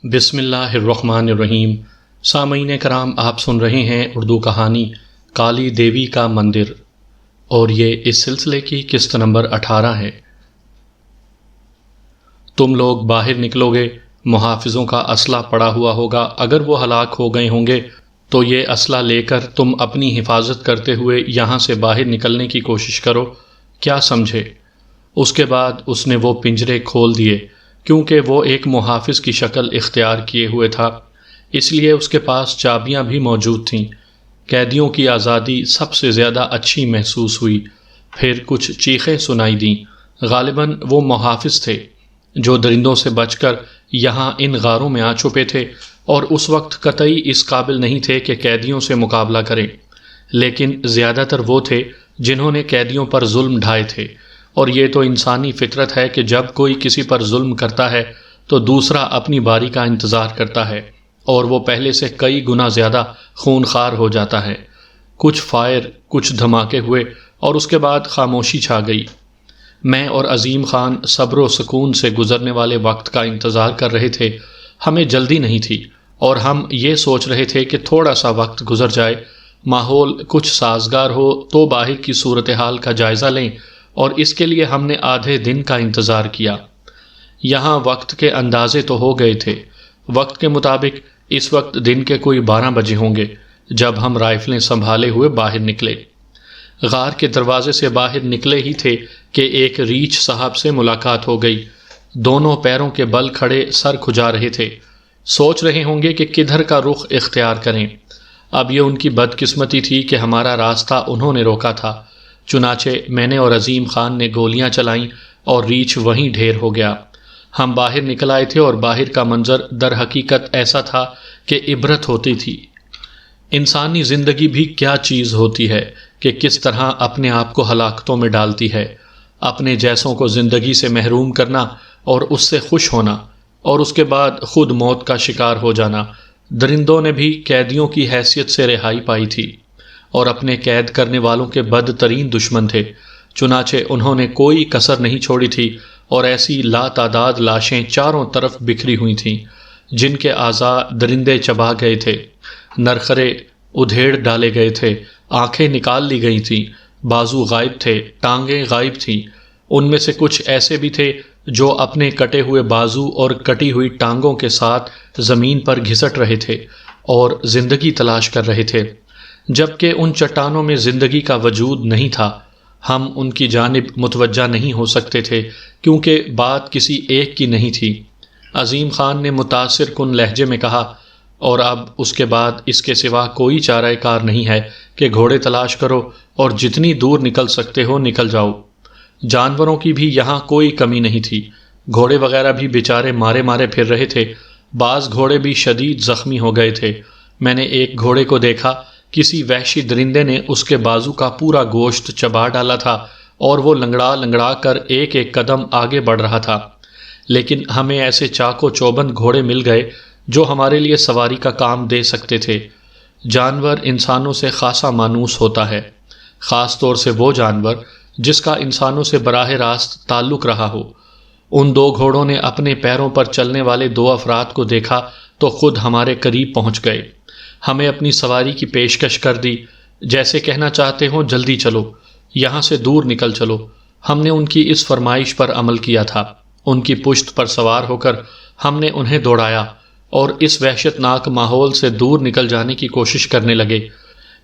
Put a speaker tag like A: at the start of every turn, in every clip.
A: بسم اللہ الرحمن الرحیم۔ سامعین کرام، آپ سن رہے ہیں اردو کہانی کالی دیوی کا مندر، اور یہ اس سلسلے کی قسط نمبر 18 ہے۔ تم لوگ باہر نکلو گے، محافظوں کا اسلحہ پڑا ہوا ہوگا، اگر وہ ہلاک ہو گئے ہوں گے تو یہ اسلحہ لے کر تم اپنی حفاظت کرتے ہوئے یہاں سے باہر نکلنے کی کوشش کرو، کیا سمجھے؟ اس کے بعد اس نے وہ پنجرے کھول دیے، کیونکہ وہ ایک محافظ کی شکل اختیار کیے ہوئے تھا، اس لیے اس کے پاس چابیاں بھی موجود تھیں۔ قیدیوں کی آزادی سب سے زیادہ اچھی محسوس ہوئی۔ پھر کچھ چیخیں سنائی دیں، غالباً وہ محافظ تھے جو درندوں سے بچ کر یہاں ان غاروں میں آ چھپے تھے اور اس وقت قطعی اس قابل نہیں تھے کہ قیدیوں سے مقابلہ کریں، لیکن زیادہ تر وہ تھے جنہوں نے قیدیوں پر ظلم ڈھائے تھے، اور یہ تو انسانی فطرت ہے کہ جب کوئی کسی پر ظلم کرتا ہے تو دوسرا اپنی باری کا انتظار کرتا ہے، اور وہ پہلے سے کئی گنا زیادہ خونخوار ہو جاتا ہے۔ کچھ فائر، کچھ دھماکے ہوئے اور اس کے بعد خاموشی چھا گئی۔ میں اور عظیم خان صبر و سکون سے گزرنے والے وقت کا انتظار کر رہے تھے۔ ہمیں جلدی نہیں تھی اور ہم یہ سوچ رہے تھے کہ تھوڑا سا وقت گزر جائے، ماحول کچھ سازگار ہو تو باہر کی صورتحال کا جائزہ لیں، اور اس کے لیے ہم نے آدھے دن کا انتظار کیا۔ یہاں وقت کے اندازے تو ہو گئے تھے۔ وقت کے مطابق اس وقت دن کے کوئی 12 بجے ہوں گے جب ہم رائفلیں سنبھالے ہوئے باہر نکلے۔ غار کے دروازے سے باہر نکلے ہی تھے کہ ایک ریچھ صاحب سے ملاقات ہو گئی۔ دونوں پیروں کے بل کھڑے، سر کھجا رہے تھے، سوچ رہے ہوں گے کہ کدھر کا رخ اختیار کریں۔ اب یہ ان کی بدقسمتی تھی کہ ہمارا راستہ انہوں نے روکا تھا، چنانچہ میں نے اور عظیم خان نے گولیاں چلائیں اور ریچھ وہیں ڈھیر ہو گیا۔ ہم باہر نکل آئے تھے اور باہر کا منظر در حقیقت ایسا تھا کہ عبرت ہوتی تھی۔ انسانی زندگی بھی کیا چیز ہوتی ہے کہ کس طرح اپنے آپ کو ہلاکتوں میں ڈالتی ہے۔ اپنے جیسوں کو زندگی سے محروم کرنا اور اس سے خوش ہونا، اور اس کے بعد خود موت کا شکار ہو جانا۔ درندوں نے بھی قیدیوں کی حیثیت سے رہائی پائی تھی اور اپنے قید کرنے والوں کے بدترین دشمن تھے، چنانچہ انہوں نے کوئی کسر نہیں چھوڑی تھی، اور ایسی لاتعداد لاشیں چاروں طرف بکھری ہوئی تھیں جن کے اعضاء درندے چبا گئے تھے، نرخرے ادھیڑ ڈالے گئے تھے، آنکھیں نکال لی گئی تھیں، بازو غائب تھے، ٹانگیں غائب تھیں۔ ان میں سے کچھ ایسے بھی تھے جو اپنے کٹے ہوئے بازو اور کٹی ہوئی ٹانگوں کے ساتھ زمین پر گھسٹ رہے تھے اور زندگی تلاش کر رہے تھے، جبکہ ان چٹانوں میں زندگی کا وجود نہیں تھا۔ ہم ان کی جانب متوجہ نہیں ہو سکتے تھے کیونکہ بات کسی ایک کی نہیں تھی۔ عظیم خان نے متاثر کن لہجے میں کہا، اور اب اس کے بعد اس کے سوا کوئی چارہ کار نہیں ہے کہ گھوڑے تلاش کرو اور جتنی دور نکل سکتے ہو نکل جاؤ۔ جانوروں کی بھی یہاں کوئی کمی نہیں تھی، گھوڑے وغیرہ بھی بیچارے مارے مارے پھر رہے تھے، بعض گھوڑے بھی شدید زخمی ہو گئے تھے۔ میں نے ایک گھوڑے کو دیکھا، کسی وحشی درندے نے اس کے بازو کا پورا گوشت چبا ڈالا تھا اور وہ لنگڑا لنگڑا کر ایک ایک قدم آگے بڑھ رہا تھا، لیکن ہمیں ایسے چاق و چوبند گھوڑے مل گئے جو ہمارے لیے سواری کا کام دے سکتے تھے۔ جانور انسانوں سے خاصا مانوس ہوتا ہے، خاص طور سے وہ جانور جس کا انسانوں سے براہ راست تعلق رہا ہو۔ ان دو گھوڑوں نے اپنے پیروں پر چلنے والے دو افراد کو دیکھا تو خود ہمارے قریب پہنچ گئے، ہمیں اپنی سواری کی پیشکش کر دی، جیسے کہنا چاہتے ہوں جلدی چلو، یہاں سے دور نکل چلو۔ ہم نے ان کی اس فرمائش پر عمل کیا تھا۔ ان کی پشت پر سوار ہو کر ہم نے انہیں دوڑایا اور اس وحشت ناک ماحول سے دور نکل جانے کی کوشش کرنے لگے۔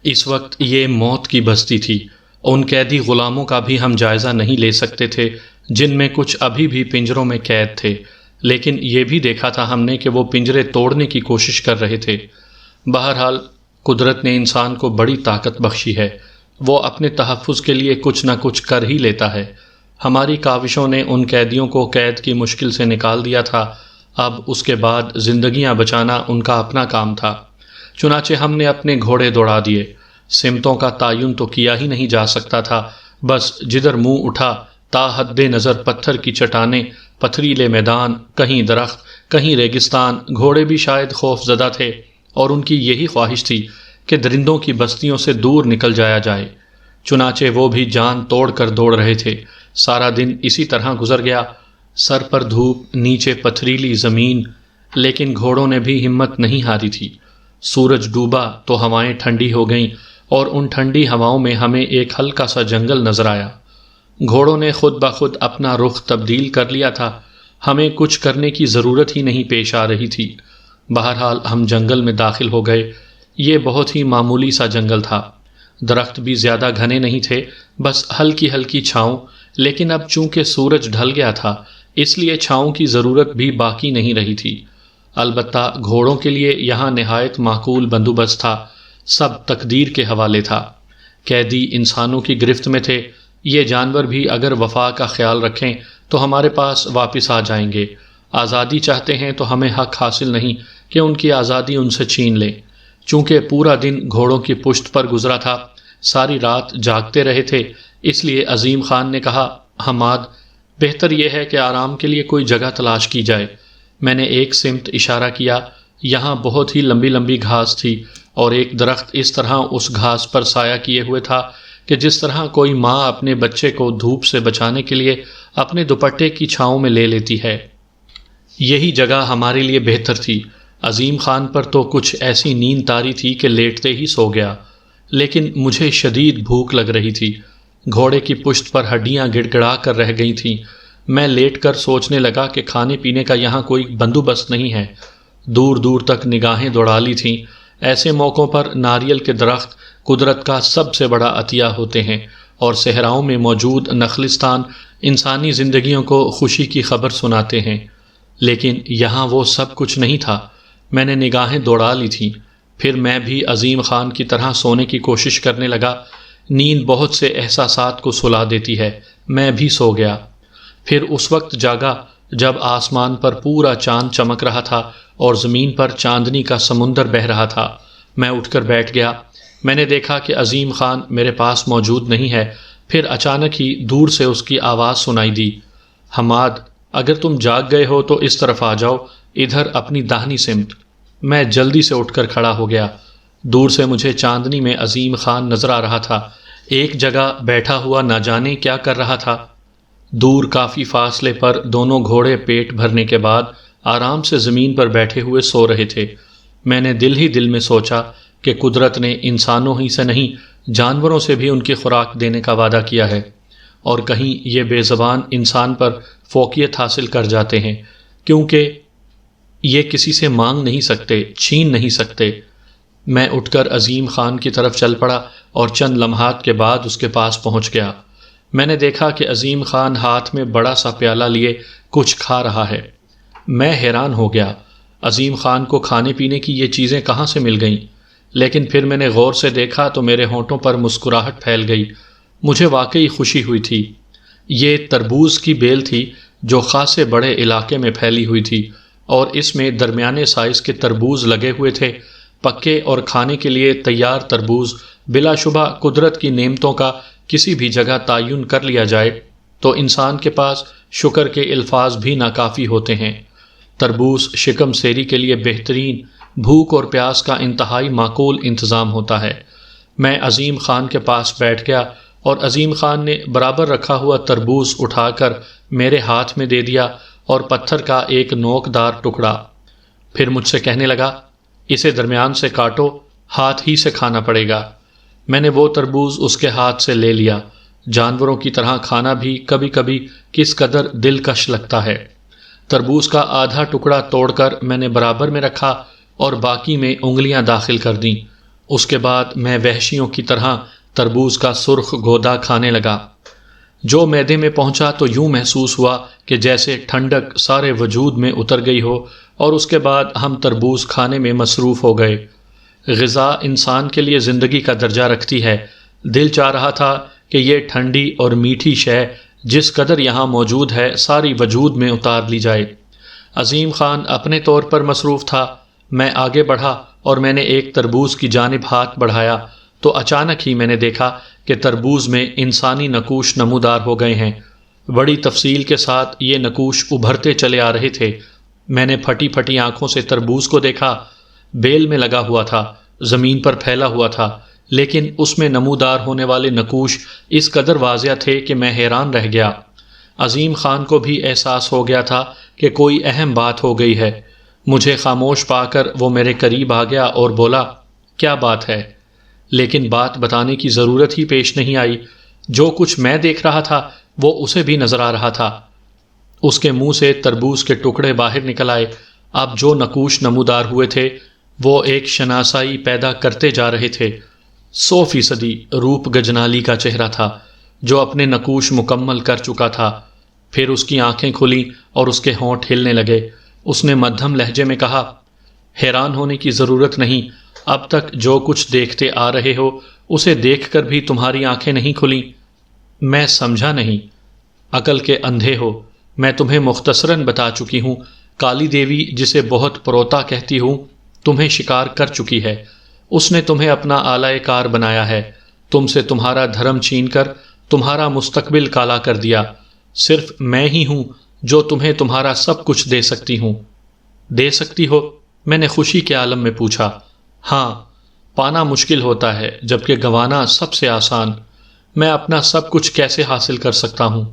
A: اس وقت یہ موت کی بستی تھی۔ ان قیدی غلاموں کا بھی ہم جائزہ نہیں لے سکتے تھے جن میں کچھ ابھی بھی پنجروں میں قید تھے، لیکن یہ بھی دیکھا تھا ہم نے کہ وہ پنجرے توڑنے کی کوشش کر رہے تھے۔ بہرحال قدرت نے انسان کو بڑی طاقت بخشی ہے، وہ اپنے تحفظ کے لیے کچھ نہ کچھ کر ہی لیتا ہے۔ ہماری کاوشوں نے ان قیدیوں کو قید کی مشکل سے نکال دیا تھا، اب اس کے بعد زندگیاں بچانا ان کا اپنا کام تھا۔ چنانچہ ہم نے اپنے گھوڑے دوڑا دیے۔ سمتوں کا تعین تو کیا ہی نہیں جا سکتا تھا، بس جدھر منہ اٹھا تا حد نظر پتھر کی چٹانیں، پتھریلے میدان، کہیں درخت، کہیں ریگستان۔ گھوڑے بھی شاید خوف زدہ تھے اور ان کی یہی خواہش تھی کہ درندوں کی بستیوں سے دور نکل جایا جائے، چنانچہ وہ بھی جان توڑ کر دوڑ رہے تھے۔ سارا دن اسی طرح گزر گیا، سر پر دھوپ، نیچے پتھریلی زمین، لیکن گھوڑوں نے بھی ہمت نہیں ہاری تھی۔ سورج ڈوبا تو ہوائیں ٹھنڈی ہو گئیں اور ان ٹھنڈی ہواؤں میں ہمیں ایک ہلکا سا جنگل نظر آیا۔ گھوڑوں نے خود بخود اپنا رخ تبدیل کر لیا تھا، ہمیں کچھ کرنے کی ضرورت ہی نہیں پیش آ رہی تھی۔ بہرحال ہم جنگل میں داخل ہو گئے۔ یہ بہت ہی معمولی سا جنگل تھا، درخت بھی زیادہ گھنے نہیں تھے، بس ہلکی ہلکی چھاؤں، لیکن اب چونکہ سورج ڈھل گیا تھا اس لیے چھاؤں کی ضرورت بھی باقی نہیں رہی تھی۔ البتہ گھوڑوں کے لیے یہاں نہایت معقول بندوبست تھا، سب تقدیر کے حوالے تھا۔ قیدی انسانوں کی گرفت میں تھے، یہ جانور بھی اگر وفا کا خیال رکھیں تو ہمارے پاس واپس آ جائیں گے۔ آزادی چاہتے ہیں تو ہمیں حق حاصل نہیں کہ ان کی آزادی ان سے چھین لیں۔ چونکہ پورا دن گھوڑوں کی پشت پر گزرا تھا، ساری رات جاگتے رہے تھے، اس لیے عظیم خان نے کہا، حماد، بہتر یہ ہے کہ آرام کے لیے کوئی جگہ تلاش کی جائے۔ میں نے ایک سمت اشارہ کیا، یہاں بہت ہی لمبی لمبی گھاس تھی اور ایک درخت اس طرح اس گھاس پر سایہ کیے ہوئے تھا کہ جس طرح کوئی ماں اپنے بچے کو دھوپ سے بچانے کے لیے اپنے دوپٹے کی چھاؤں میں لے لیتی ہے۔ یہی جگہ ہمارے لیے بہتر تھی۔ عظیم خان پر تو کچھ ایسی نیند طاری تھی کہ لیٹتے ہی سو گیا، لیکن مجھے شدید بھوک لگ رہی تھی۔ گھوڑے کی پشت پر ہڈیاں گڑ گڑا کر رہ گئی تھیں۔ میں لیٹ کر سوچنے لگا کہ کھانے پینے کا یہاں کوئی بندوبست نہیں ہے۔ دور دور تک نگاہیں دوڑا لی تھیں۔ ایسے موقعوں پر ناریل کے درخت قدرت کا سب سے بڑا عطیہ ہوتے ہیں اور صحراؤں میں موجود نخلستان انسانی زندگیوں کو خوشی کی خبر سناتے ہیں، لیکن یہاں وہ سب کچھ نہیں تھا۔ میں نے نگاہیں دوڑا لی تھیں، پھر میں بھی عظیم خان کی طرح سونے کی کوشش کرنے لگا۔ نیند بہت سے احساسات کو سلا دیتی ہے، میں بھی سو گیا۔ پھر اس وقت جاگا جب آسمان پر پورا چاند چمک رہا تھا اور زمین پر چاندنی کا سمندر بہہ رہا تھا۔ میں اٹھ کر بیٹھ گیا۔ میں نے دیکھا کہ عظیم خان میرے پاس موجود نہیں ہے۔ پھر اچانک ہی دور سے اس کی آواز سنائی دی، حماد، اگر تم جاگ گئے ہو تو اس طرف آ جاؤ، ادھر اپنی داہنی سمت۔ میں جلدی سے اٹھ کر کھڑا ہو گیا۔ دور سے مجھے چاندنی میں عظیم خان نظر آ رہا تھا، ایک جگہ بیٹھا ہوا نہ جانے کیا کر رہا تھا۔ دور کافی فاصلے پر دونوں گھوڑے پیٹ بھرنے کے بعد آرام سے زمین پر بیٹھے ہوئے سو رہے تھے۔ میں نے دل ہی دل میں سوچا کہ قدرت نے انسانوں ہی سے نہیں جانوروں سے بھی ان کی خوراک دینے کا وعدہ کیا ہے، اور کہیں یہ بے زبان انسان پر فوقیت حاصل کر جاتے ہیں، کیونکہ یہ کسی سے مانگ نہیں سکتے، چھین نہیں سکتے۔ میں اٹھ کر عظیم خان کی طرف چل پڑا اور چند لمحات کے بعد اس کے پاس پہنچ گیا۔ میں نے دیکھا کہ عظیم خان ہاتھ میں بڑا سا پیالہ لیے کچھ کھا رہا ہے۔ میں حیران ہو گیا، عظیم خان کو کھانے پینے کی یہ چیزیں کہاں سے مل گئیں؟ لیکن پھر میں نے غور سے دیکھا تو میرے ہونٹوں پر مسکراہٹ پھیل گئی۔ مجھے واقعی خوشی ہوئی تھی۔ یہ تربوز کی بیل تھی جو خاصے بڑے علاقے میں پھیلی ہوئی تھی، اور اس میں درمیانے سائز کے تربوز لگے ہوئے تھے۔ پکے اور کھانے کے لیے تیار تربوز بلا شبہ قدرت کی نعمتوں کا کسی بھی جگہ تعین کر لیا جائے تو انسان کے پاس شکر کے الفاظ بھی ناکافی ہوتے ہیں۔ تربوز شکم سیری کے لیے بہترین، بھوک اور پیاس کا انتہائی معقول انتظام ہوتا ہے۔ میں عظیم خان کے پاس بیٹھ گیا اور عظیم خان نے برابر رکھا ہوا تربوز اٹھا کر میرے ہاتھ میں دے دیا اور پتھر کا ایک نوک دار ٹکڑا۔ پھر مجھ سے کہنے لگا، اسے درمیان سے کاٹو، ہاتھ ہی سے کھانا پڑے گا۔ میں نے وہ تربوز اس کے ہاتھ سے لے لیا۔ جانوروں کی طرح کھانا بھی کبھی کبھی کس قدر دلکش لگتا ہے۔ تربوز کا آدھا ٹکڑا توڑ کر میں نے برابر میں رکھا اور باقی میں انگلیاں داخل کر دیں۔ اس کے بعد میں وحشیوں کی طرح تربوز کا سرخ گودا کھانے لگا۔ جو معدے میں پہنچا تو یوں محسوس ہوا کہ جیسے ٹھنڈک سارے وجود میں اتر گئی ہو، اور اس کے بعد ہم تربوز کھانے میں مصروف ہو گئے۔ غذا انسان کے لیے زندگی کا درجہ رکھتی ہے۔ دل چاہ رہا تھا کہ یہ ٹھنڈی اور میٹھی شے جس قدر یہاں موجود ہے ساری وجود میں اتار لی جائے۔ عظیم خان اپنے طور پر مصروف تھا۔ میں آگے بڑھا اور میں نے ایک تربوز کی جانب ہاتھ بڑھایا تو اچانک ہی میں نے دیکھا کہ تربوز میں انسانی نقوش نمودار ہو گئے ہیں۔ بڑی تفصیل کے ساتھ یہ نقوش ابھرتے چلے آ رہے تھے۔ میں نے پھٹی پھٹی آنکھوں سے تربوز کو دیکھا۔ بیل میں لگا ہوا تھا، زمین پر پھیلا ہوا تھا، لیکن اس میں نمودار ہونے والے نقوش اس قدر واضح تھے کہ میں حیران رہ گیا۔ عظیم خان کو بھی احساس ہو گیا تھا کہ کوئی اہم بات ہو گئی ہے۔ مجھے خاموش پا کر وہ میرے قریب آ گیا اور بولا، کیا بات ہے؟ لیکن بات بتانے کی ضرورت ہی پیش نہیں آئی۔ جو کچھ میں دیکھ رہا تھا وہ اسے بھی نظر آ رہا تھا۔ اس کے منہ سے تربوز کے ٹکڑے باہر نکل آئے۔ اب جو نقوش نمودار ہوئے تھے وہ ایک شناسائی پیدا کرتے جا رہے تھے۔ 100% روپ گجنالی کا چہرہ تھا جو اپنے نقوش مکمل کر چکا تھا۔ پھر اس کی آنکھیں کھلیں اور اس کے ہونٹ ہلنے لگے۔ اس نے مدھم لہجے میں کہا، حیران ہونے کی ضرورت نہیں، اب تک جو کچھ دیکھتے آ رہے ہو اسے دیکھ کر بھی تمہاری آنکھیں نہیں کھلیں؟ میں سمجھا نہیں۔ عقل کے اندھے ہو، میں تمہیں مختصراً بتا چکی ہوں۔ کالی دیوی، جسے بہت پروتا کہتی ہوں، تمہیں شکار کر چکی ہے۔ اس نے تمہیں اپنا آلہ کار بنایا ہے، تم سے تمہارا دھرم چھین کر تمہارا مستقبل کالا کر دیا۔ صرف میں ہی ہوں جو تمہیں تمہارا سب کچھ دے سکتی ہوں۔ دے سکتی ہو؟ میں نے خوشی کے عالم میں پوچھا۔ ہاں، پانا مشکل ہوتا ہے جبکہ گنوانا سب سے آسان۔ میں اپنا سب کچھ کیسے حاصل کر سکتا ہوں؟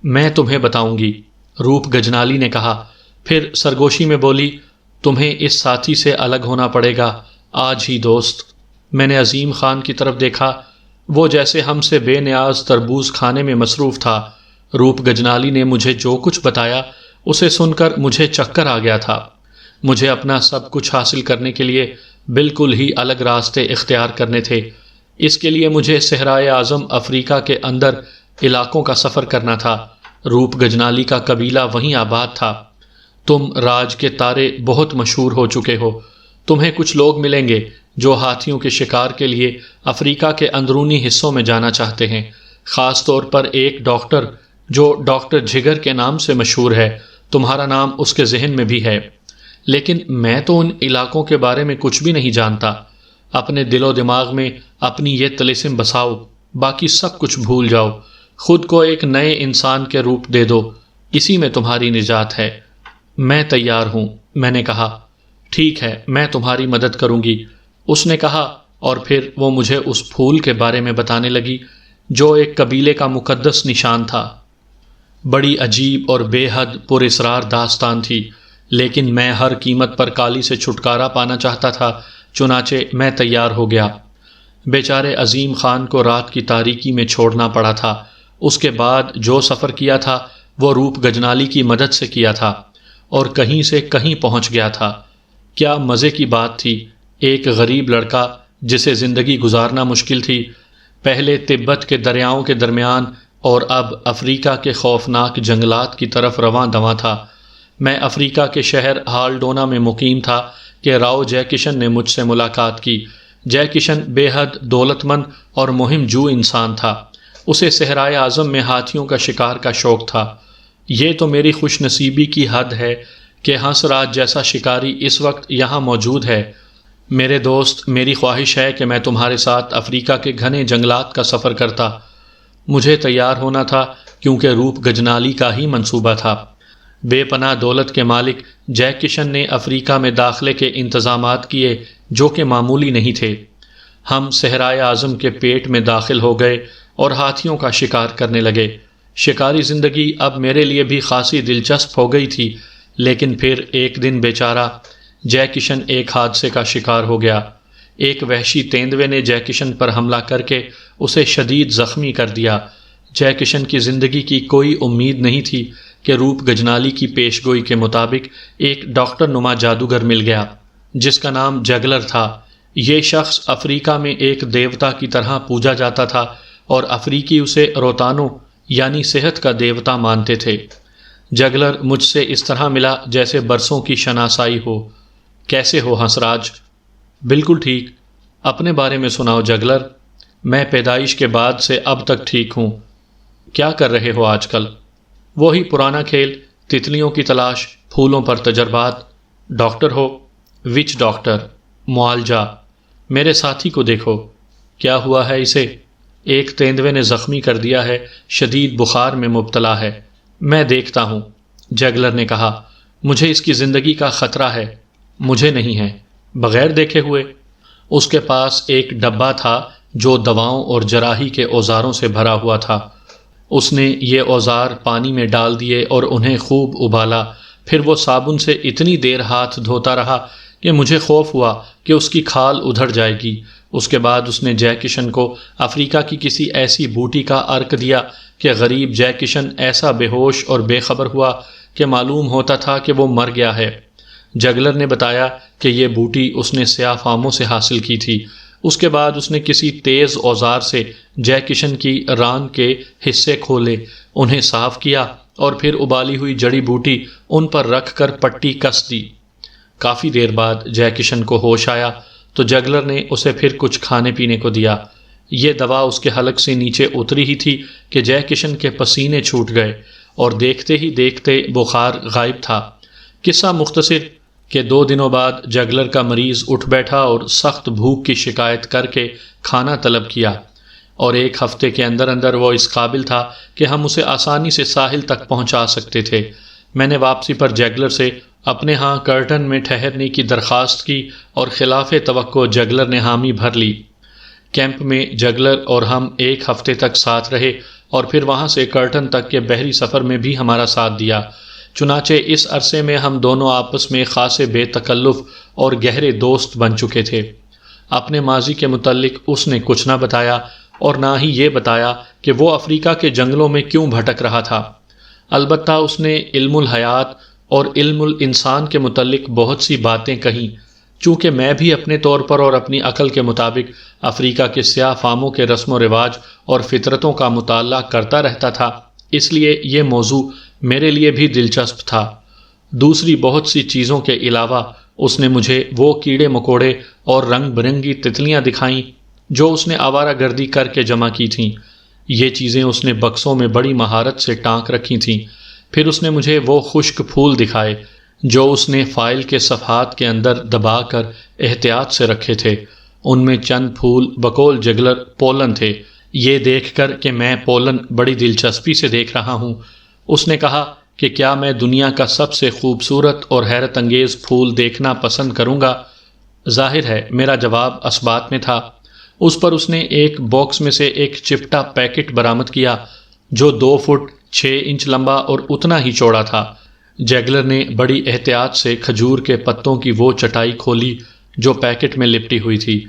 A: میں تمہیں بتاؤں گی، روپ گجنالی نے کہا۔ پھر سرگوشی میں بولی، تمہیں اس ساتھی سے الگ ہونا پڑے گا آج ہی دوست۔ میں نے عظیم خان کی طرف دیکھا، وہ جیسے ہم سے بے نیاز تربوز کھانے میں مصروف تھا۔ روپ گجنالی نے مجھے جو کچھ بتایا اسے سن کر مجھے چکر آ گیا تھا۔ مجھے اپنا سب کچھ حاصل کرنے کے لیے بالکل ہی الگ راستے اختیار کرنے تھے۔ اس کے لیے مجھے صحرائے اعظم افریقہ کے اندر علاقوں کا سفر کرنا تھا۔ روپ گجنالی کا قبیلہ وہیں آباد تھا۔ تم راج کے تارے بہت مشہور ہو چکے ہو۔ تمہیں کچھ لوگ ملیں گے جو ہاتھیوں کے شکار کے لیے افریقہ کے اندرونی حصوں میں جانا چاہتے ہیں، خاص طور پر ایک ڈاکٹر جو ڈاکٹر جگر کے نام سے مشہور ہے۔ تمہارا نام اس کے ذہن میں بھی ہے، لیکن میں تو ان علاقوں کے بارے میں کچھ بھی نہیں جانتا۔ اپنے دل و دماغ میں اپنی یہ طلسم بساؤ، باقی سب کچھ بھول جاؤ، خود کو ایک نئے انسان کے روپ دے دو، اسی میں تمہاری نجات ہے۔ میں تیار ہوں، میں نے کہا۔ ٹھیک ہے، میں تمہاری مدد کروں گی، اس نے کہا، اور پھر وہ مجھے اس پھول کے بارے میں بتانے لگی جو ایک قبیلے کا مقدس نشان تھا۔ بڑی عجیب اور بے حد پر اسرار داستان تھی، لیکن میں ہر قیمت پر کالی سے چھٹکارا پانا چاہتا تھا، چنانچہ میں تیار ہو گیا۔ بیچارے عظیم خان کو رات کی تاریکی میں چھوڑنا پڑا تھا۔ اس کے بعد جو سفر کیا تھا وہ روپ گجنالی کی مدد سے کیا تھا اور کہیں سے کہیں پہنچ گیا تھا۔ کیا مزے کی بات تھی، ایک غریب لڑکا جسے زندگی گزارنا مشکل تھی، پہلے تبت کے دریاؤں کے درمیان اور اب افریقہ کے خوفناک جنگلات کی طرف رواں دواں تھا۔ میں افریقہ کے شہر ہالڈونا میں مقیم تھا کہ راؤ جے کشن نے مجھ سے ملاقات کی۔ جے کشن بے حد دولت مند اور مہم جو انسان تھا۔ اسے صحرائے اعظم میں ہاتھیوں کا شکار کا شوق تھا۔ یہ تو میری خوش نصیبی کی حد ہے کہ ہنس راج جیسا شکاری اس وقت یہاں موجود ہے۔ میرے دوست، میری خواہش ہے کہ میں تمہارے ساتھ افریقہ کے گھنے جنگلات کا سفر کرتا۔ مجھے تیار ہونا تھا کیونکہ روپ گجنالی کا ہی منصوبہ تھا۔ بے پناہ دولت کے مالک جے کشن نے افریقہ میں داخلے کے انتظامات کیے جو کہ معمولی نہیں تھے۔ ہم صحرائے اعظم کے پیٹ میں داخل ہو گئے اور ہاتھیوں کا شکار کرنے لگے۔ شکاری زندگی اب میرے لیے بھی خاصی دلچسپ ہو گئی تھی، لیکن پھر ایک دن بیچارہ جے کشن ایک حادثے کا شکار ہو گیا۔ ایک وحشی تیندوے نے جے کشن پر حملہ کر کے اسے شدید زخمی کر دیا۔ جے کشن کی زندگی کی کوئی امید نہیں تھی کہ روپ گجنالی کی پیش گوئی کے مطابق ایک ڈاکٹر نما جادوگر مل گیا جس کا نام جگلر تھا۔ یہ شخص افریقہ میں ایک دیوتا کی طرح پوجا جاتا تھا اور افریقی اسے روتانو یعنی صحت کا دیوتا مانتے تھے۔ جگلر مجھ سے اس طرح ملا جیسے برسوں کی شناسائی ہو۔ کیسے ہو ہنسراج؟ بالکل ٹھیک۔ اپنے بارے میں سناؤ جگلر۔ میں پیدائش کے بعد سے اب تک ٹھیک ہوں۔ کیا کر رہے ہو آج کل؟ وہی پرانا کھیل، تتلیوں کی تلاش، پھولوں پر تجربات۔ ڈاکٹر ہو؟ وچ ڈاکٹر؟ معالجہ۔ میرے ساتھی کو دیکھو، کیا ہوا ہے اسے؟ ایک تیندوے نے زخمی کر دیا ہے، شدید بخار میں مبتلا ہے۔ میں دیکھتا ہوں، جگلر نے کہا۔ مجھے اس کی زندگی کا خطرہ ہے۔ مجھے نہیں ہے۔ بغیر دیکھے ہوئے؟ اس کے پاس ایک ڈبہ تھا جو دواؤں اور جراحی کے اوزاروں سے بھرا ہوا تھا۔ اس نے یہ اوزار پانی میں ڈال دیے اور انہیں خوب ابالا، پھر وہ صابن سے اتنی دیر ہاتھ دھوتا رہا کہ مجھے خوف ہوا کہ اس کی کھال ادھڑ جائے گی۔ اس کے بعد اس نے جے کشن کو افریقہ کی کسی ایسی بوٹی کا عرق دیا کہ غریب جے کشن ایسا بے ہوش اور بے خبر ہوا کہ معلوم ہوتا تھا کہ وہ مر گیا ہے۔ جگلر نے بتایا کہ یہ بوٹی اس نے سیاہ فاموں سے حاصل کی تھی۔ اس کے بعد اس نے کسی تیز اوزار سے جے کشن کی ران کے حصے کھولے، انہیں صاف کیا اور پھر ابالی ہوئی جڑی بوٹی ان پر رکھ کر پٹی کس دی۔ کافی دیر بعد جے کشن کو ہوش آیا تو جگلر نے اسے پھر کچھ کھانے پینے کو دیا۔ یہ دوا اس کے حلق سے نیچے اتری ہی تھی کہ جے کشن کے پسینے چھوٹ گئے اور دیکھتے ہی دیکھتے بخار غائب تھا۔ قصہ مختصر کہ 2 دنوں بعد جگلر کا مریض اٹھ بیٹھا اور سخت بھوک کی شکایت کر کے کھانا طلب کیا، اور 1 ہفتے کے اندر اندر وہ اس قابل تھا کہ ہم اسے آسانی سے ساحل تک پہنچا سکتے تھے۔ میں نے واپسی پر جگلر سے اپنے ہاں کرٹن میں ٹھہرنے کی درخواست کی اور خلاف توقع جگلر نے حامی بھر لی۔ کیمپ میں جگلر اور ہم 1 ہفتے تک ساتھ رہے اور پھر وہاں سے کرٹن تک کے بحری سفر میں بھی ہمارا ساتھ دیا۔ چنانچہ اس عرصے میں ہم دونوں آپس میں خاصے بے تکلف اور گہرے دوست بن چکے تھے۔ اپنے ماضی کے متعلق اس نے کچھ نہ بتایا اور نہ ہی یہ بتایا کہ وہ افریقہ کے جنگلوں میں کیوں بھٹک رہا تھا۔ البتہ اس نے علم الحیات اور علم الانسان کے متعلق بہت سی باتیں کہیں۔ چونکہ میں بھی اپنے طور پر اور اپنی عقل کے مطابق افریقہ کے سیاہ فاموں کے رسم و رواج اور فطرتوں کا مطالعہ کرتا رہتا تھا، اس لیے یہ موضوع میرے لیے بھی دلچسپ تھا۔ دوسری بہت سی چیزوں کے علاوہ اس نے مجھے وہ کیڑے مکوڑے اور رنگ برنگی تتلیاں دکھائیں جو اس نے آوارہ گردی کر کے جمع کی تھیں۔ یہ چیزیں اس نے بکسوں میں بڑی مہارت سے ٹانک رکھی تھیں۔ پھر اس نے مجھے وہ خشک پھول دکھائے جو اس نے فائل کے صفحات کے اندر دبا کر احتیاط سے رکھے تھے۔ ان میں چند پھول بقول جگلر پولن تھے۔ یہ دیکھ کر کہ میں پولن بڑی دلچسپی سے دیکھ رہا ہوں، اس نے کہا کہ کیا میں دنیا کا سب سے خوبصورت اور حیرت انگیز پھول دیکھنا پسند کروں گا؟ ظاہر ہے میرا جواب اثبات میں تھا۔ اس پر اس نے ایک باکس میں سے ایک چپٹا پیکٹ برآمد کیا جو 2 فٹ 6 انچ لمبا اور اتنا ہی چوڑا تھا۔ جیگلر نے بڑی احتیاط سے کھجور کے پتوں کی وہ چٹائی کھولی جو پیکٹ میں لپٹی ہوئی تھی۔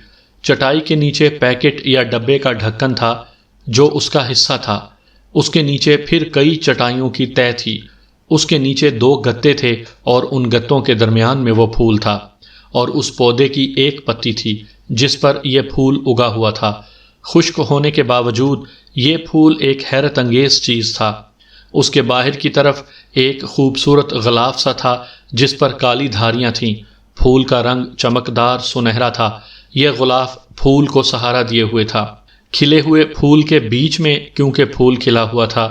A: چٹائی کے نیچے پیکٹ یا ڈبے کا ڈھکن تھا جو اس کا حصہ تھا۔ اس کے نیچے پھر کئی چٹائیوں کی تہ تھی۔ اس کے نیچے 2 گتے تھے اور ان گتوں کے درمیان میں وہ پھول تھا، اور اس پودے کی ایک پتی تھی جس پر یہ پھول اگا ہوا تھا۔ خشک ہونے کے باوجود یہ پھول ایک حیرت انگیز چیز تھا۔ اس کے باہر کی طرف ایک خوبصورت غلاف سا تھا جس پر کالی دھاریاں تھیں۔ پھول کا رنگ چمکدار سنہرا تھا۔ یہ غلاف پھول کو سہارا دیے ہوئے تھا۔ کھلے ہوئے پھول کے بیچ میں، کیونکہ پھول کھلا ہوا تھا،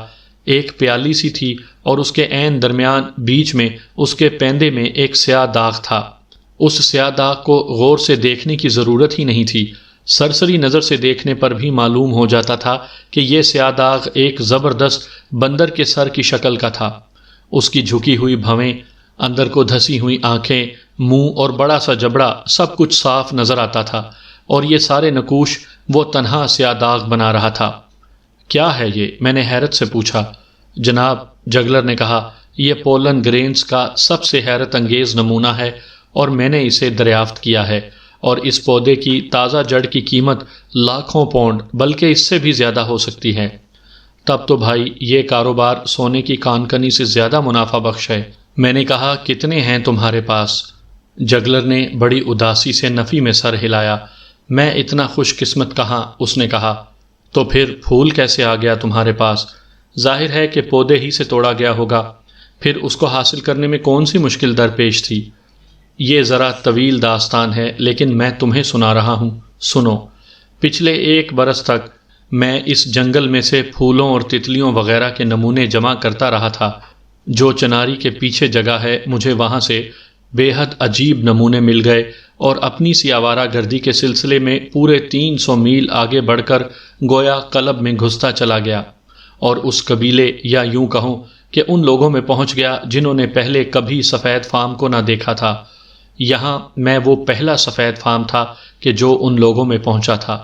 A: ایک پیالی سی تھی اور اس کے عین درمیان بیچ میں اس کے پیندے میں ایک سیاہ داغ تھا۔ اس سیاہ داغ کو غور سے دیکھنے کی ضرورت ہی نہیں تھی۔ سرسری نظر سے دیکھنے پر بھی معلوم ہو جاتا تھا کہ یہ سیاہ داغ ایک زبردست بندر کے سر کی شکل کا تھا۔ اس کی جھکی ہوئی بھویں، اندر کو دھسی ہوئی آنکھیں، منہ اور بڑا سا جبڑا، سب کچھ صاف نظر آتا تھا، اور یہ سارے نقوش وہ تنہا سیاہ داغ بنا رہا تھا۔ کیا ہے یہ؟ میں نے حیرت سے پوچھا۔ جناب، جگلر نے کہا، یہ پولن گرینز کا سب سے حیرت انگیز نمونہ ہے اور میں نے اسے دریافت کیا ہے، اور اس پودے کی تازہ جڑ کی قیمت لاکھوں پاؤنڈ بلکہ اس سے بھی زیادہ ہو سکتی ہے۔ تب تو بھائی یہ کاروبار سونے کی کان کنی سے زیادہ منافع بخش ہے۔ میں نے کہا، کتنے ہیں تمہارے پاس؟ جگلر نے بڑی اداسی سے نفی میں سر ہلایا۔ میں اتنا خوش قسمت کہاں، اس نے کہا۔ تو پھر پھول کیسے آ گیا تمہارے پاس؟ ظاہر ہے کہ پودے ہی سے توڑا گیا ہوگا۔ پھر اس کو حاصل کرنے میں کون سی مشکل درپیش تھی؟ یہ ذرا طویل داستان ہے، لیکن میں تمہیں سنا رہا ہوں، سنو۔ پچھلے 1 برس تک میں اس جنگل میں سے پھولوں اور تتلیوں وغیرہ کے نمونے جمع کرتا رہا تھا۔ جو چناری کے پیچھے جگہ ہے، مجھے وہاں سے بے حد عجیب نمونے مل گئے، اور اپنی سی آوارہ گردی کے سلسلے میں پورے 300 میل آگے بڑھ کر گویا قلب میں گھستا چلا گیا، اور اس قبیلے یا یوں کہوں کہ ان لوگوں میں پہنچ گیا جنہوں نے پہلے کبھی سفید فام کو نہ دیکھا تھا۔ یہاں میں وہ پہلا سفید فام تھا کہ جو ان لوگوں میں پہنچا تھا۔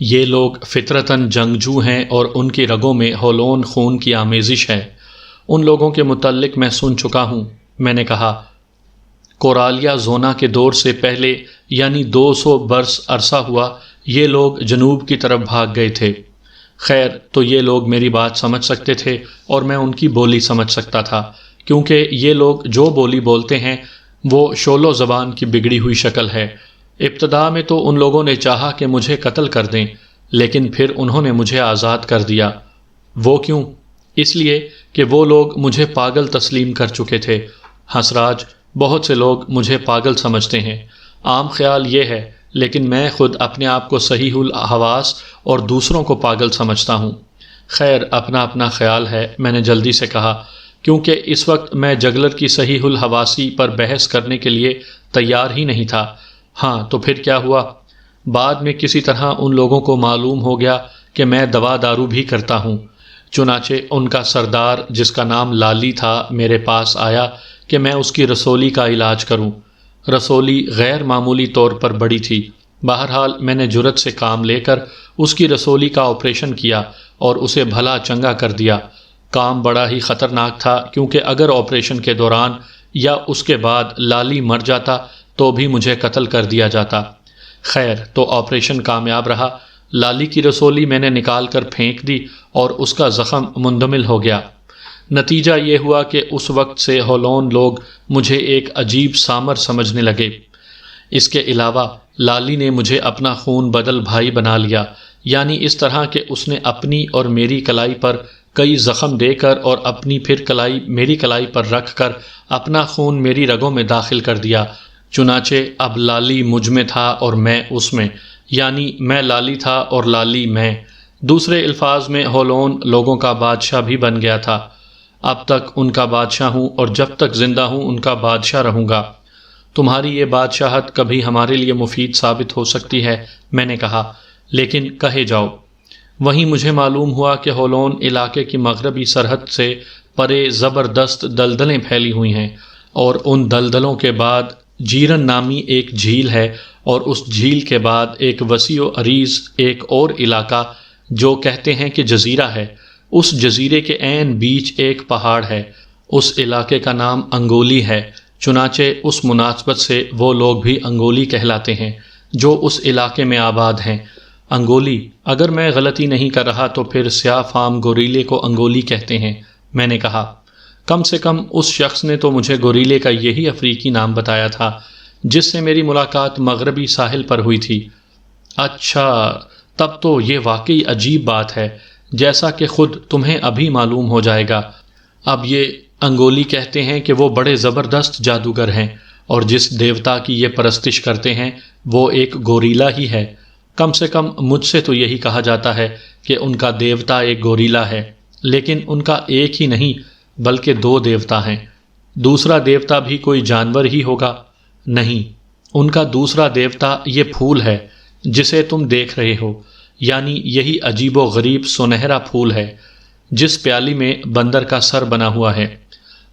A: یہ لوگ فطرتاً جنگجو ہیں اور ان کی رگوں میں ہولون خون کی آمیزش ہے۔ ان لوگوں کے متعلق میں سن چکا ہوں۔ میں نے کہا کورالیا زونا کے دور سے پہلے یعنی 200 برس عرصہ ہوا یہ لوگ جنوب کی طرف بھاگ گئے تھے۔ خیر تو یہ لوگ میری بات سمجھ سکتے تھے اور میں ان کی بولی سمجھ سکتا تھا، کیونکہ یہ لوگ جو بولی بولتے ہیں وہ شولو زبان کی بگڑی ہوئی شکل ہے۔ ابتدا میں تو ان لوگوں نے چاہا کہ مجھے قتل کر دیں، لیکن پھر انہوں نے مجھے آزاد کر دیا۔ وہ کیوں؟ اس لیے کہ وہ لوگ مجھے پاگل تسلیم کر چکے تھے۔ ہنسراج، بہت سے لوگ مجھے پاگل سمجھتے ہیں، عام خیال یہ ہے، لیکن میں خود اپنے آپ کو صحیح الحواس اور دوسروں کو پاگل سمجھتا ہوں۔ خیر اپنا اپنا خیال ہے، میں نے جلدی سے کہا، کیونکہ اس وقت میں جگلر کی صحیح الحواسی پر بحث کرنے کے لیے تیار ہی نہیں تھا۔ ہاں تو پھر کیا ہوا؟ بعد میں کسی طرح ان لوگوں کو معلوم ہو گیا کہ میں دوا دارو بھی کرتا ہوں، چنانچہ ان کا سردار جس کا نام لالی تھا میرے پاس آیا کہ میں اس کی رسولی کا علاج کروں۔ رسولی غیر معمولی طور پر بڑی تھی، بہرحال میں نے جرت سے کام لے کر اس کی رسولی کا آپریشن کیا اور اسے بھلا چنگا کر دیا۔ کام بڑا ہی خطرناک تھا، کیونکہ اگر آپریشن کے دوران یا اس کے بعد لالی مر جاتا تو بھی مجھے قتل کر دیا جاتا۔ خیر تو آپریشن کامیاب رہا۔ لالی کی رسولی میں نے نکال کر پھینک دی اور اس کا زخم مندمل ہو گیا۔ نتیجہ یہ ہوا کہ اس وقت سے ہولون لوگ مجھے ایک عجیب سامر سمجھنے لگے۔ اس کے علاوہ لالی نے مجھے اپنا خون بدل بھائی بنا لیا، یعنی اس طرح کہ اس نے اپنی اور میری کلائی پر کئی زخم دے کر اور اپنی پھر کلائی میری کلائی پر رکھ کر اپنا خون میری رگوں میں داخل کر دیا۔ چنانچہ اب لالی مجھ میں تھا اور میں اس میں، یعنی میں لالی تھا اور لالی میں۔ دوسرے الفاظ میں ہولون لوگوں کا بادشاہ بھی بن گیا تھا۔ اب تک ان کا بادشاہ ہوں اور جب تک زندہ ہوں ان کا بادشاہ رہوں گا۔ تمہاری یہ بادشاہت کبھی ہمارے لیے مفید ثابت ہو سکتی ہے، میں نے کہا، لیکن کہے جاؤ۔ وہیں مجھے معلوم ہوا کہ ہولون علاقے کی مغربی سرحد سے پرے زبردست دلدلیں پھیلی ہوئی ہیں، اور ان دلدلوں کے بعد جیرن نامی ایک جھیل ہے، اور اس جھیل کے بعد ایک وسیع و عریض ایک اور علاقہ جو کہتے ہیں کہ جزیرہ ہے۔ اس جزیرے کے عین بیچ ایک پہاڑ ہے، اس علاقے کا نام انگولی ہے، چنانچہ اس مناسبت سے وہ لوگ بھی انگولی کہلاتے ہیں جو اس علاقے میں آباد ہیں۔ انگولی، اگر میں غلطی نہیں کر رہا تو پھر سیاہ فام گوریلے کو انگولی کہتے ہیں، میں نے کہا۔ کم سے کم اس شخص نے تو مجھے گوریلے کا یہی افریقی نام بتایا تھا جس سے میری ملاقات مغربی ساحل پر ہوئی تھی۔ اچھا، تب تو یہ واقعی عجیب بات ہے، جیسا کہ خود تمہیں ابھی معلوم ہو جائے گا۔ اب یہ انگولی کہتے ہیں کہ وہ بڑے زبردست جادوگر ہیں، اور جس دیوتا کی یہ پرستش کرتے ہیں وہ ایک گوریلا ہی ہے۔ کم سے کم مجھ سے تو یہی کہا جاتا ہے کہ ان کا دیوتا ایک گوریلا ہے، لیکن ان کا ایک ہی نہیں بلکہ 2 دیوتا ہیں۔ دوسرا دیوتا بھی کوئی جانور ہی ہوگا؟ نہیں، ان کا دوسرا دیوتا یہ پھول ہے جسے تم دیکھ رہے ہو، یعنی یہی عجیب و غریب سنہرا پھول ہے جس پیالی میں بندر کا سر بنا ہوا ہے۔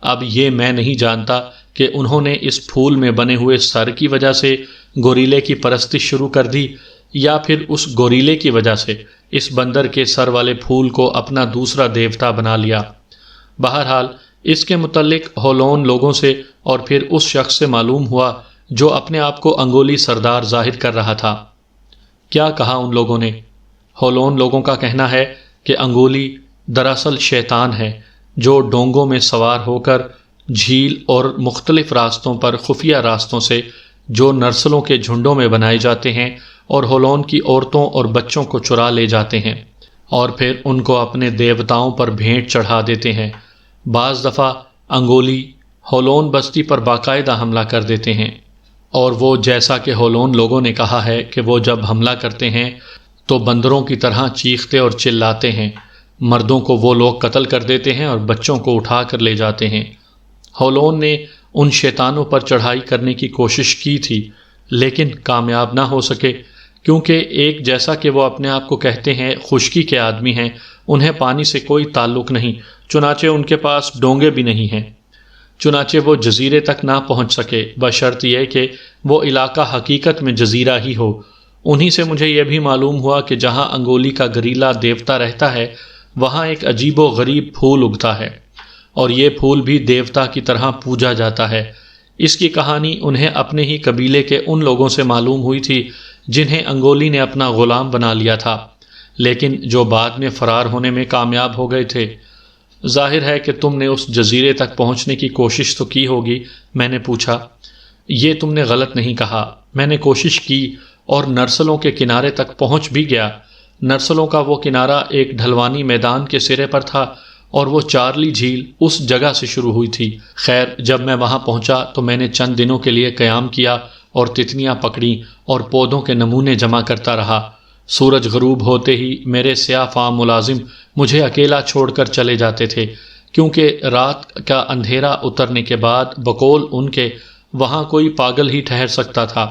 A: اب یہ میں نہیں جانتا کہ انہوں نے اس پھول میں بنے ہوئے سر کی وجہ سے گوریلے کی پرستش شروع کر دی، یا پھر اس گوریلے کی وجہ سے اس بندر کے سر والے پھول کو اپنا دوسرا دیوتا بنا لیا۔ بہرحال اس کے متعلق ہولون لوگوں سے اور پھر اس شخص سے معلوم ہوا جو اپنے آپ کو انگولی سردار ظاہر کر رہا تھا۔ کیا کہا ان لوگوں نے؟ ہولون لوگوں کا کہنا ہے کہ انگولی دراصل شیطان ہے جو ڈونگوں میں سوار ہو کر جھیل اور مختلف راستوں پر خفیہ راستوں سے جو نرسلوں کے جھنڈوں میں بنائے جاتے ہیں اور ہولون کی عورتوں اور بچوں کو چرا لے جاتے ہیں اور پھر ان کو اپنے دیوتاؤں پر بھیٹ چڑھا دیتے ہیں۔ بعض دفعہ انگولی ہولون بستی پر باقاعدہ حملہ کر دیتے ہیں، اور وہ جیسا کہ ہولون لوگوں نے کہا ہے کہ وہ جب حملہ کرتے ہیں تو بندروں کی طرح چیختے اور چلاتے ہیں۔ مردوں کو وہ لوگ قتل کر دیتے ہیں اور بچوں کو اٹھا کر لے جاتے ہیں۔ ہولون نے ان شیطانوں پر چڑھائی کرنے کی کوشش کی تھی، لیکن کامیاب نہ ہو سکے، کیونکہ ایک جیسا کہ وہ اپنے آپ کو کہتے ہیں خشکی کے آدمی ہیں، انہیں پانی سے کوئی تعلق نہیں، چنانچہ ان کے پاس ڈونگے بھی نہیں ہیں۔ چنانچہ وہ جزیرے تک نہ پہنچ سکے، بشرط یہ کہ وہ علاقہ حقیقت میں جزیرہ ہی ہو۔ انہی سے مجھے یہ بھی معلوم ہوا کہ جہاں انگولی کا گریلا دیوتا رہتا ہے وہاں ایک عجیب و غریب پھول اگتا ہے، اور یہ پھول بھی دیوتا کی طرح پوجا جاتا ہے۔ اس کی کہانی انہیں اپنے ہی قبیلے کے ان لوگوں سے معلوم ہوئی تھی جنہیں انگولی نے اپنا غلام بنا لیا تھا، لیکن جو بعد میں فرار ہونے میں کامیاب ہو گئے تھے۔ ظاہر ہے کہ تم نے اس جزیرے تک پہنچنے کی کوشش تو کی ہوگی، میں نے پوچھا۔ یہ تم نے غلط نہیں کہا، میں نے کوشش کی اور نرسلوں کے کنارے تک پہنچ بھی گیا۔ نرسلوں کا وہ کنارہ ایک ڈھلوانی میدان کے سرے پر تھا اور وہ چارلی جھیل اس جگہ سے شروع ہوئی تھی۔ خیر، جب میں وہاں پہنچا تو میں نے چند دنوں کے لیے قیام کیا اور تتنیاں پکڑیں اور پودوں کے نمونے جمع کرتا رہا۔ سورج غروب ہوتے ہی میرے سیاہ فام ملازم مجھے اکیلا چھوڑ کر چلے جاتے تھے، کیونکہ رات کا اندھیرا اترنے کے بعد بقول ان کے وہاں کوئی پاگل ہی ٹھہر سکتا تھا،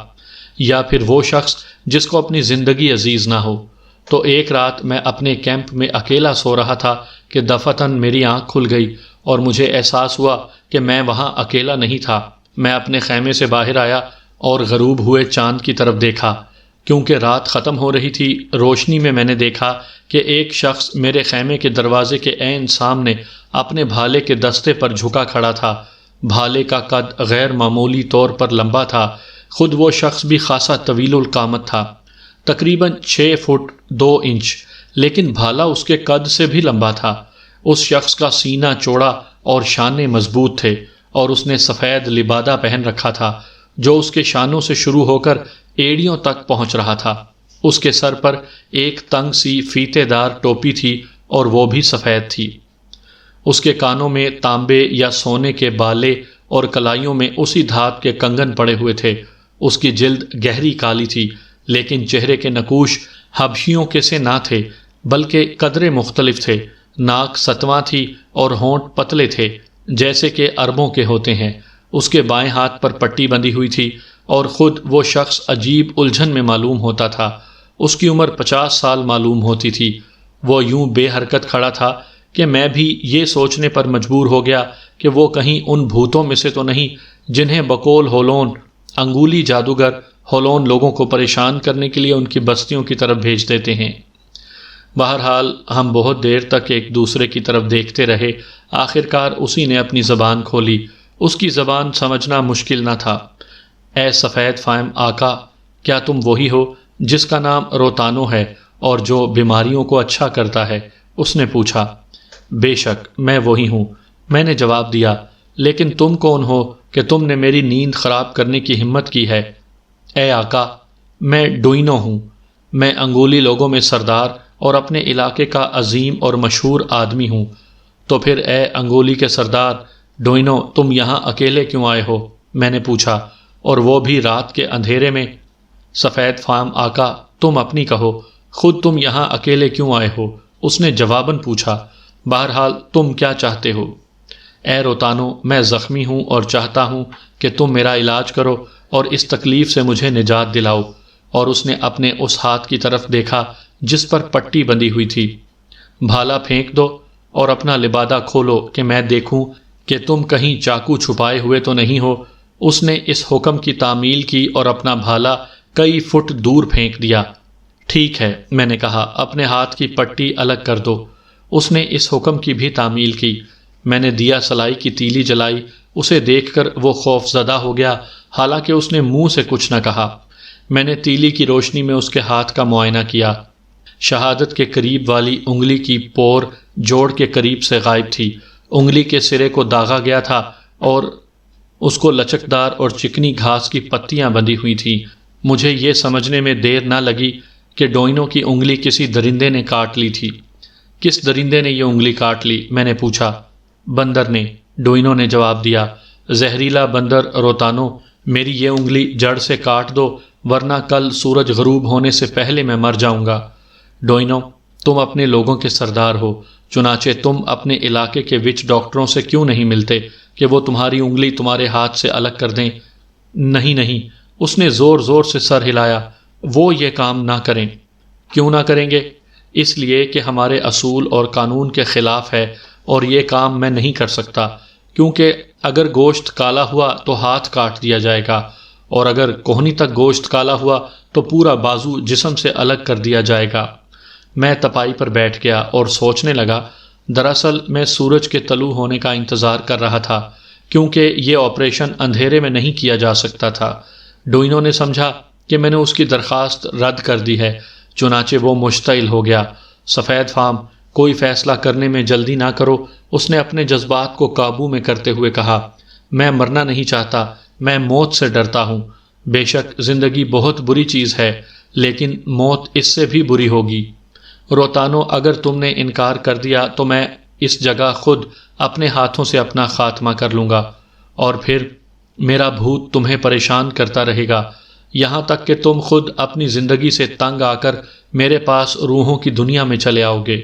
A: یا پھر وہ شخص جس کو اپنی زندگی عزیز نہ ہو۔ تو ایک رات میں اپنے کیمپ میں اکیلا سو رہا تھا کہ دفعتاً میری آنکھ کھل گئی اور مجھے احساس ہوا کہ میں وہاں اکیلا نہیں تھا۔ میں اپنے خیمے سے باہر آیا اور غروب ہوئے چاند کی طرف دیکھا۔ کیونکہ رات ختم ہو رہی تھی، روشنی میں نے دیکھا کہ ایک شخص میرے خیمے کے دروازے کے عین سامنے اپنے بھالے کے دستے پر جھکا کھڑا تھا۔ بھالے کا قد غیر معمولی طور پر لمبا تھا، خود وہ شخص بھی خاصا طویل القامت تھا، تقریباً 6 فٹ 2 انچ، لیکن بھالا اس کے قد سے بھی لمبا تھا۔ اس شخص کا سینہ چوڑا اور شانے مضبوط تھے، اور اس نے سفید لبادہ پہن رکھا تھا جو اس کے شانوں سے شروع ہو کر ایڑیوں تک پہنچ رہا تھا۔ اس کے سر پر ایک تنگ سی فیتے دار ٹوپی تھی اور وہ بھی سفید تھی۔ اس کے کانوں میں تانبے یا سونے کے بالے اور کلائیوں میں اسی دھات کے کنگن پڑے ہوئے تھے۔ اس کی جلد گہری کالی تھی، لیکن چہرے کے نقوش حبشیوں کے سے نہ تھے، بلکہ قدرے مختلف تھے۔ ناک ستواں تھی اور ہونٹ پتلے تھے جیسے کہ عربوں کے ہوتے ہیں۔ اس کے بائیں ہاتھ پر پٹی بندھی ہوئی تھی اور خود وہ شخص عجیب الجھن میں معلوم ہوتا تھا۔ اس کی عمر 50 سال معلوم ہوتی تھی۔ وہ یوں بے حرکت کھڑا تھا کہ میں بھی یہ سوچنے پر مجبور ہو گیا کہ وہ کہیں ان بھوتوں میں سے تو نہیں جنہیں بقول ہولون انگولی جادوگر ہولون لوگوں کو پریشان کرنے کے لیے ان کی بستیوں کی طرف بھیج دیتے ہیں۔ بہرحال ہم بہت دیر تک ایک دوسرے کی طرف دیکھتے رہے۔ آخرکار اسی نے اپنی زبان کھولی۔ اس کی زبان سمجھنا مشکل نہ تھا۔ اے سفید فام آقا، کیا تم وہی ہو جس کا نام روتانو ہے اور جو بیماریوں کو اچھا کرتا ہے؟ اس نے پوچھا۔ بے شک میں وہی ہوں، میں نے جواب دیا۔ لیکن تم کون ہو کہ تم نے میری نیند خراب کرنے کی ہمت کی ہے؟ اے آقا، میں ڈوئنو ہوں۔ میں انگولی لوگوں میں سردار اور اپنے علاقے کا عظیم اور مشہور آدمی ہوں۔ تو پھر اے انگولی کے سردار ڈوئنو، تم یہاں اکیلے کیوں آئے ہو؟ میں نے پوچھا، اور وہ بھی رات کے اندھیرے میں۔ سفید فام آقا، تم اپنی کہو، خود تم یہاں اکیلے کیوں آئے ہو؟ اس نے جواباً پوچھا۔ بہرحال تم کیا چاہتے ہو؟ اے روتانو، میں زخمی ہوں اور چاہتا ہوں کہ تم میرا علاج کرو اور اس تکلیف سے مجھے نجات دلاؤ۔ اور اس نے اپنے اس ہاتھ کی طرف دیکھا جس پر پٹی بندھی ہوئی تھی۔ بھالا پھینک دو اور اپنا لبادہ کھولو کہ میں دیکھوں کہ تم کہیں چاقو چھپائے ہوئے تو نہیں ہو۔ اس نے اس حکم کی تعمیل کی اور اپنا بھالا کئی فٹ دور پھینک دیا۔ ٹھیک ہے، میں نے کہا، اپنے ہاتھ کی پٹی الگ کر دو۔ اس نے اس حکم کی بھی تعمیل کی۔ میں نے دیا سلائی کی تیلی جلائی۔ اسے دیکھ کر وہ خوف زدہ ہو گیا، حالانکہ اس نے منہ سے کچھ نہ کہا۔ میں نے تیلی کی روشنی میں اس کے ہاتھ کا معائنہ کیا۔ شہادت کے قریب والی انگلی کی پور جوڑ کے قریب سے غائب تھی۔ انگلی کے سرے کو داغا گیا تھا اور اس کو لچکدار اور چکنی گھاس کی پتیاں بندھی ہوئی تھیں۔ مجھے یہ سمجھنے میں دیر نہ لگی کہ ڈوئنو کی انگلی کسی درندے نے کاٹ لی تھی۔ کس درندے نے یہ انگلی کاٹ لی؟ میں نے پوچھا۔ بندر نے، ڈوئنو نے جواب دیا۔ زہریلا بندر روتانو، میری یہ انگلی جڑ سے کاٹ دو ورنہ کل سورج غروب ہونے سے پہلے میں مر جاؤں گا۔ ڈوئنو، تم اپنے لوگوں کے سردار ہو، چنانچہ تم اپنے علاقے کے وچ ڈاکٹروں سے کیوں نہیں ملتے کہ وہ تمہاری انگلی تمہارے ہاتھ سے الگ کر دیں؟ نہیں نہیں، اس نے زور زور سے سر ہلایا۔ وہ یہ کام نہ کریں۔ کیوں نہ کریں گے؟ اس لیے کہ ہمارے اصول اور قانون کے خلاف ہے اور یہ کام میں نہیں کر سکتا، کیونکہ اگر گوشت کالا ہوا تو ہاتھ کاٹ دیا جائے گا، اور اگر کوہنی تک گوشت کالا ہوا تو پورا بازو جسم سے الگ کر دیا جائے گا۔ میں تپائی پر بیٹھ گیا اور سوچنے لگا، دراصل میں سورج کے طلوع ہونے کا انتظار کر رہا تھا کیونکہ یہ آپریشن اندھیرے میں نہیں کیا جا سکتا تھا۔ ڈوئنو نے سمجھا کہ میں نے اس کی درخواست رد کر دی ہے، چنانچہ وہ مشتعل ہو گیا۔ سفید فام، کوئی فیصلہ کرنے میں جلدی نہ کرو، اس نے اپنے جذبات کو قابو میں کرتے ہوئے کہا۔ میں مرنا نہیں چاہتا، میں موت سے ڈرتا ہوں۔ بے شک زندگی بہت بری چیز ہے، لیکن موت اس سے بھی بری ہوگی۔ روتانو، اگر تم نے انکار کر دیا تو میں اس جگہ خود اپنے ہاتھوں سے اپنا خاتمہ کر لوں گا، اور پھر میرا بھوت تمہیں پریشان کرتا رہے گا یہاں تک کہ تم خود اپنی زندگی سے تنگ آ کر میرے پاس روحوں کی دنیا میں چلے آؤ گے۔